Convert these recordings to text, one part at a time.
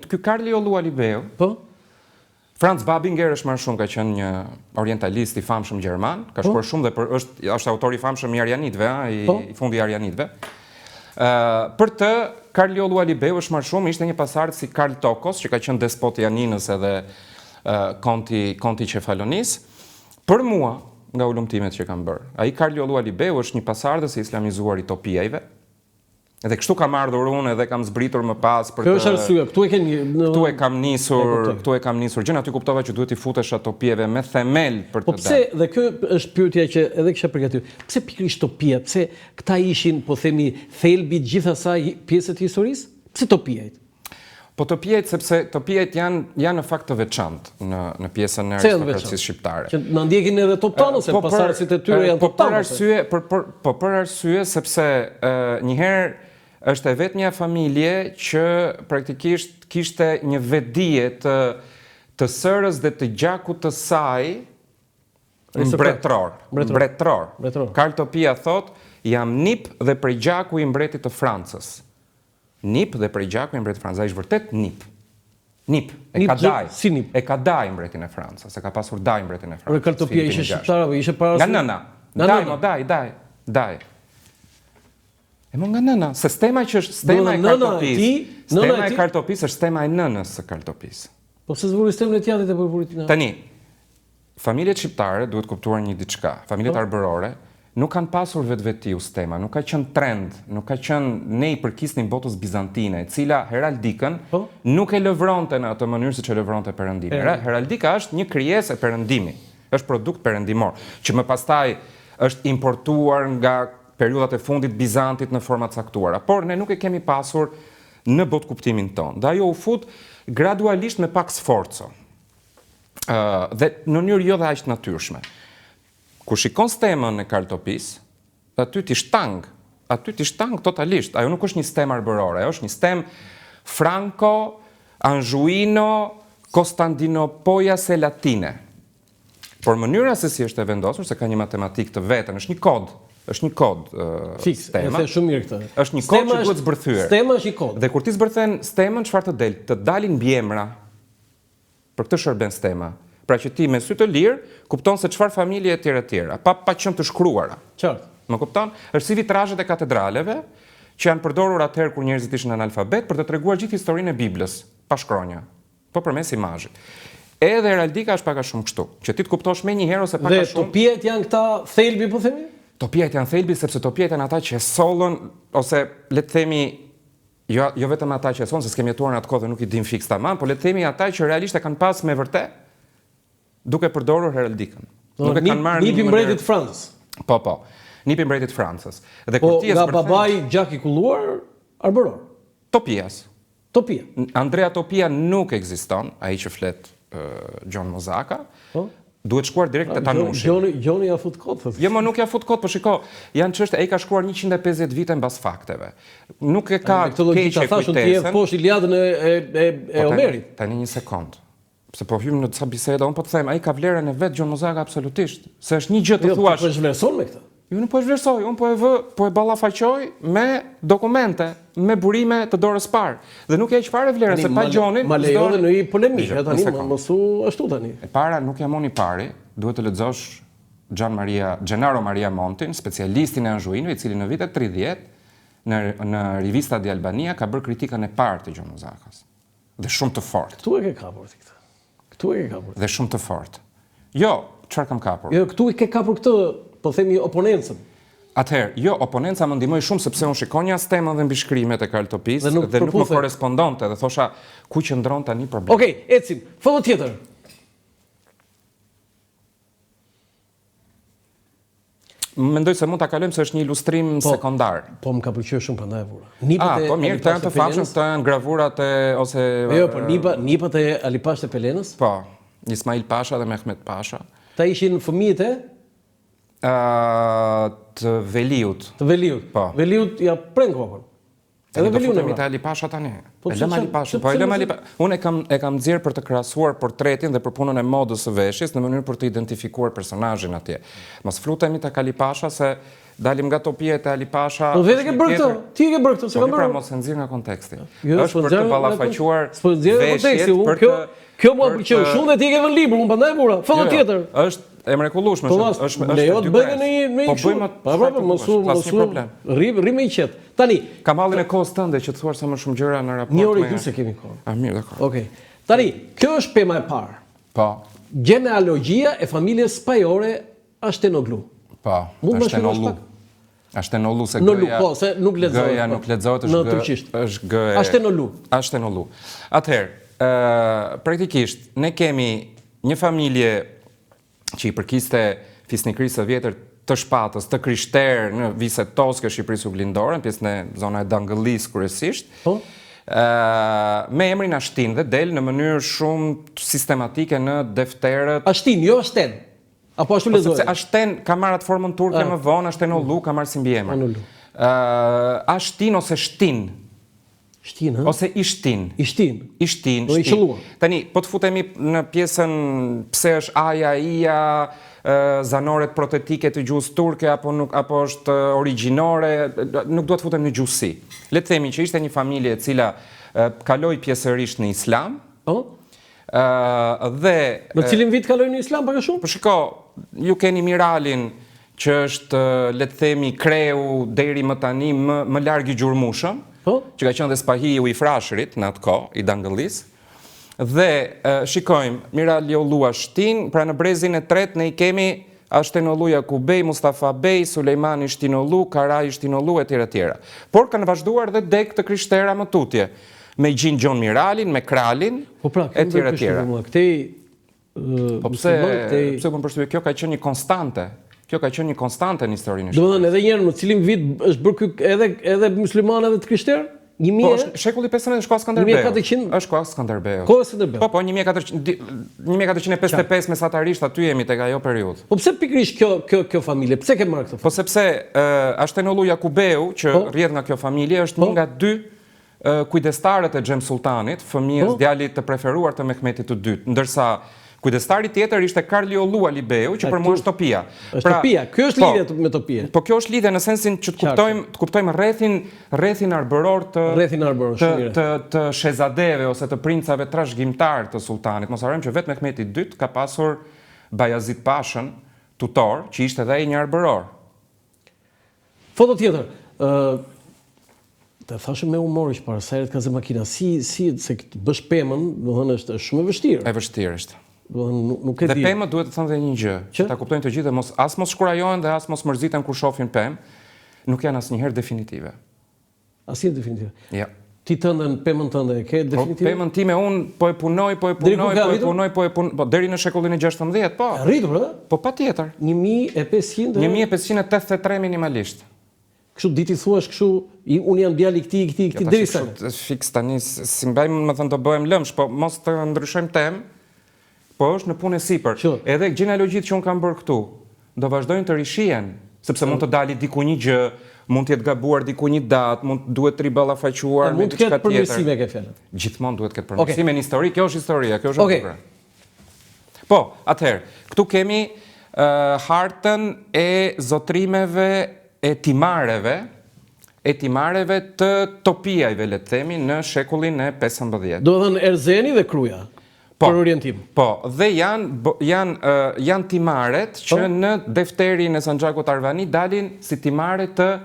ky Karli Ollualibeu, Po? Franz Babinger është më shumë ka qenë një orientalist i famshëm gjerman, ka shkruar shumë dhe është autor i famshëm i arianitëve, i fundi i arianitëve. Për të, Karli Ollualibeu është më shumë, ishte një pasardh si Karl Tokos, që ka qenë despoti i Aninës edhe konti Qefalonis. Për mua, nga ulumtimet që kam bërë, ai Karli Ollualibeu është një pasardhës i islamizuar i Topijajve. Edhe kështu kam ardhur unë edhe kam zbritur më pas për Kjo është arsye, këtu e kam nisur gjën, aty kuptova që duhet i futesh ato pjeve me themel për të Po pse, dhe kjo është pyetja që edhe kisha përgatitur. Pse pikërisht Topia? Pse këta ishin, po themi, thelbi gjithë asaj pjesët të historisë? Pse Topijajt? Po Topijajt, sepse Topijajt janë në fakt të veçantë në pjesën e aristokracisë shqiptare. Që na ndjekin edhe toptanë, se pasardhësit e tyre janë toptanë. Për arsye sepse njëherë është e vetmja familje që praktikisht kishte një vetdije të sërës dhe të gjakut të saj mbretëror. Karl Topia thot, jam nip dhe prej gjaku i mbretit të Francës. Nip dhe prej gjaku i mbretit të Francës. Ai është vërtet nip. Nip, e ka daj. Si nip? E ka daj mbretin e Francës, e ka pasur daj mbretin e Francës. Por Karl Topia ishte shqiptar apo ishte para? Nga nëna. Daj. E më nga nëna, se stema që është stema e Karl Topis është stema e nënës së Karl Topis. Po se zvuri stemën e tjatit e përburit në? Tani, familjet shqiptare duhet kuptuar një diçka. Familjet arbërore nuk kanë pasur vetvetiu stema, nuk ka qenë trend, nuk ka qenë ne i përkisnim botës bizantine, e cila heraldikën nuk e lëvronte në atë mënyrë siç e lëvronte perëndimi. Heraldika është një krijesë e perëndimit, është produkt perëndimor, që më pastaj është importuar nga periudat e fundit Bizantit në forma caktuara, por ne nuk e kemi pasur në botë kuptimin tonë. Dhe ajo u fut gradualisht me pak sforco. Dhe në mënyrë jo dhe aq natyrshme. Kur shikon stemën e Karl Topis, aty ti shtang totalisht. Ajo nuk është një stem arbërore, ajo është një stem franco, anjuino, Konstantinopoiase latine. Por mënyra se si është e vendosur, se ka një matematikë të vetën, është një kod stema. Shumë mirë këtë. Është një kod që duhet zbërthyer. Stema është një kod. Dhe kur ti zbërthen stemën, çfarë të del? Të dalin mbiemra. Për këtë shërben stema. Pra që ti me sy të lirë kupton se çfarë familje e tjera, pa qenë të shkruara. Qartë. Më kupton? Është si vitrazhet e katedraleve që janë përdorur atëherë kur njerëzit ishin analfabet për të treguar gjithë historinë e Biblës, pa shkronja, po përmes imazhit. Edhe heraldika është pak a shumë kështu, që ti të kuptosh më njëherë ose pak a shumë. Dhe Topijat janë këta thelbi, po themi? Topijat janë thelbi sepse Topijat janë ata që e sollën, ose le të themi, jo vetëm ata që e sollën, se s'kemi jetuar në atë kohë dhe nuk i dim fiks tamam, por le të themi ata që realisht e kanë pas me vërtet, duke përdorur heraldikën. Nipi mbretit Francës. Po. Nipi mbretit Francës. Po nga babai gjak i kulluar, arbëror. Topias. Topia. Andrea Topia nuk ekziston, ai që flet Gjon Mozaka. Duhet shkuar direkt te Tanushi. Gjoni ja fut kot. Jo, më nuk ja fut kot, po shiko, janë çështë, ai ka shkruar 150 vite mbas fakteve. Nuk e ka keq kujtesën. Poshtë Iliadën e Homerit. Tani një sekond. Pse po hym në disa biseda, unë po të them, ai ka vlerën e vet Gjon Mozaka absolutisht. Se është një gjë të thuash. Po zhvlerëson me këtë. Jo, nuk po e zhvlerësoj, unë po e ballafaqoj me dokumente, me burime të dorës parë. Dhe nuk e heq fare vlerën se pa Gjonin. Ma lejoni në një polemikë tani, mosu ashtu tani. E para nuk jam unë i pari, duhet të lexosh Gennaro Maria Montin, specialistin e anjuinëve, i cili në vitet 30 në Rivista di Albania ka bërë kritikën e parë të Gjon Mozakas. Dhe shumë të fortë. Këtu e ke kapur ti këtë. Dhe shumë të fortë. Jo, çfarë kam kapur? Jo, këtu e ke kapur këtë, po themi oponencën. Atëherë, jo, oponenca më ndihmoi shumë sepse unë shikonja stemën dhe mbishkrimet e Karl Topis dhe nuk më korespondonte dhe thosha ku qëndron tani problemi. Okej, ecim. Foto tjetër. Mendoj se mund ta kalojmë se është një ilustrim sekondar. Po më ka pëlqyer shumë prandaj e vura. Po mirë, këto janë të famshëm, këto janë gravurat e ose Jo, po nipat e Alipash të Pelenës? Po, Ismail Pasha dhe Mehmet Pasha. Ta ishin fëmijët e të Veliut. Të Veliut. Po. Veliut ja pren kopën. Tani do futemi te Ali Pasha tani. E lëm Ali Pasha, po e lëm Ali Pasha. Unë e kam nxjerr për të krahasuar portretin dhe për punën e modës së veshjes në mënyrë për të identifikuar personazhin atje. Mos flutemi tek Ali Pasha se dalim nga topia te Ali Pasha. Po vetë ke bërë këtë, ti e ke bërë këtë, se kam Pra bërë. mos e nxjerr nga konteksti. Është për të ballafaquar s'po nxjerr nga konteksti. Kjo mua pëlqeu shumë dhe ti e ke vënë libër, unë prandaj bura. Foto tjetër. Është e mrekullueshme, është lejo të bëjë në një Po bëjmë mos rri me i qet. Tani, kamallin e kohës tënde që të thuar sa më shumë gjëra në raport me. Një orë i se kemi kohë. Mirë, dakor. Okej. Tani, kjo është pema e parë. Po. Genealogjia e familjes Spajore Ashtenoglu. Po. Mund të shpjegosh pak? Ashtenoglu se goja. Po, se nuk lexohet. Goja nuk lexohet, në turqisht. Është gë. Ashtenoglu. Atëherë, praktikisht ne kemi një familje që i përkiste fisnikrisë së vjetër të Shpatës, të Krishterë në viset toske Shqipërisë Uglindore, në pjesën e zona e Dangëllis kryesisht. Po. Me emrin Ashtin dhe del në mënyrë shumë sistematike në defterët. Ashtin, jo Ashten. Apo ashtu lexohet? Sepse Ashten ka marrë atë formën turke më vonë, Ashtenoglu ka marrë si mbiemër. Ashtin ose Shtin. Shtin, ha? Ose Ishtin. Ishtin. Do i qelluar. Tani, po të futemi në pjesën pse është aja, ija, zanoret protetike të gjuhës turke apo nuk, apo është origjinore, nuk do të futem në gjuhësi. Le të themi që ishte një familje e cila kaloi pjesërisht në Islam. Dhe në cilin vit kaloi në Islam pak a shumë? Po shiko, ju keni Miralin që është, le të themi, kreu deri më tani më larg i gjurmushëm. Që ka qenë dhe spahiu i Frashërit në atë kohë, i Dangëllis. Dhe shikojmë, Mirali Ollu Ashtin, pra në brezin e tretë ne i kemi Ashtenollu Jakubej, Mustafa Bej, Sulejmani Shtinollu, Karaj Shtinollu, etj. Por kanë vazhduar dhe dek të krishtera më tutje, me Gjin Gjon Miralin, me Kralin, etj. Po pse më përshtypje, kjo ka qenë një konstante. Kjo ka qenë një konstante në historinë e Shqipërisë. Domethënë edhe një herë në cilin vit është bërë ky edhe musliman edhe të krishterë? Po, shekulli 15 është koha Skënderbeu. 1400? Është koha Skënderbeu. Koha Skënderbeu. Po, 1455 mesatarisht aty jemi tek ajo periudhë. Po pse pikërisht kjo familje? Pse ke marrë këtë? Po sepse Ashtenollu Jakubeu, që rrjedh nga kjo familje, është një nga dy kujdestarët e Xhem Sultanit, fëmijës djalit të preferuar të Mehmetit të dytë, ndërsa kujdestari tjetër ishte Karli Ollu Alibeu, që për mua është Topia. Është Topia, kjo është lidhje me Topia. Po kjo është lidhje në sensin që të kuptojmë rrethin arbëror të shehzadeve ose të princave trashëgimtar të sultanit. Mos harrojmë që vetë Mehmeti i dytë ka pasur Bayazid Pashën, tutor, që ishte edhe ai një arbëror. Foto tjetër. Të thashëm me humor që para sa herët ka zë makina, se të bësh pemën, domethënë është shumë e vështirë. E vështirë është. Nuk e di. Dhe pemët duhet të thonë dhe një gjë, që ta kuptojnë të gjithë, as mos shkurajohen dhe as mos mërziten kur shohin pemë, nuk janë asnjëherë definitive. Asnjë definitive. Ja. Ti tëndën pemën tënde e ke definitive? Po pemën time unë po e punoj, deri në shekullin e 16, po. Arritur, ëh? Po patjetër. 1500? 1583 minimalisht. Kështu diti thuash kështu, unë jam djali këtij deri sa. Fiks tani si mbajmë, më thënë do bëhem lëmsh, po mos të ndryshojmë temë. Po është në punë e sipër. Edhe gjenealogjitë që unë kam bërë këtu, do vazhdojnë të rishihen, sepse mund të dali diku një gjë, mund të jetë gabuar diku një datë, mund duhet të riballafaquar me diçka tjetër. Mund të ketë përmirësime ke fjalën. Gjithmonë duhet të ketë përmirësime në histori, kjo është historia, kjo është e bukur. Po, atëherë, këtu kemi hartën e zotrimeve e timareve të Topiajve, le të themi, në shekullin e 15. Do të thënë Erzeni dhe Kruja. Për orientim. Po, dhe janë timaret që në defterin e Sanxhakut Arvani dalin si timare të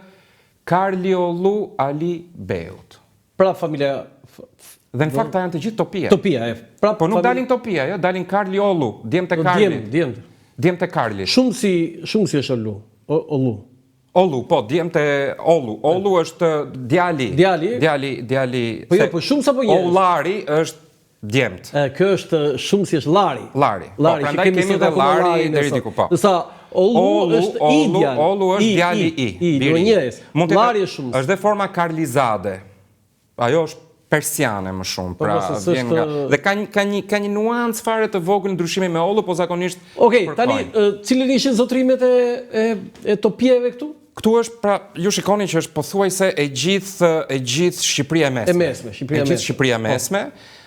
Karli Ollu Alibeut. Pra familja... Dhe në fakt janë të gjithë Topia. Topia, e. Po nuk dalin Topia, jo, dalin Karli Ollu, djem të Karlit. Djem të Karlit. Shumë si është Ollu. Ollu, po, djem të Ollu. Ollu është djali. Djali. Po shumë sa po njerëz. Ollari është djemt. Kjo është shumë si është Lari. Lari. Po, prandaj kemi dhe Lari deri diku, po. Dësa Ollu është i djali. Ollu është djali i. Do njëjës. Lari është shumë. Është dhe forma Karlizade. Ajo është persiane më shumë. Pra, vjen nga... Dhe ka një nuancë fare të vogël ndryshimi me Ollu, po zakonisht... Okej, tani, cilën ishin zotrimet e Topieve këtu? këtu është, pra, ju shikoni që është pothuajse e gjithë Shqipëria e mesme. Shqipëria Shqipëria e mesme,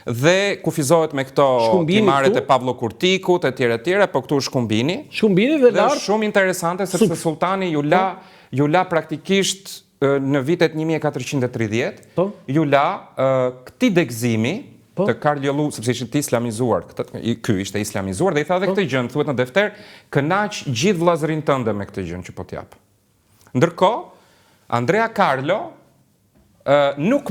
dhe kufizohet me këto timaret e Pavlo Kurtikut, e tjera, po këtu është Shkumbini. Shkumbini dhe lartë. Është shumë interesante, sepse sultani ju la praktikisht në vitet 1430, ju la këtij degëzimi të Karljollu, sepse ishte islamizuar, ky ishte islamizuar, dhe i tha dhe këtë gjë, thuhet në defter, kënaq gjithë vllazërin tënde me këtë gjë që po t'jap. Ndërkohë, Andrea Carlo nuk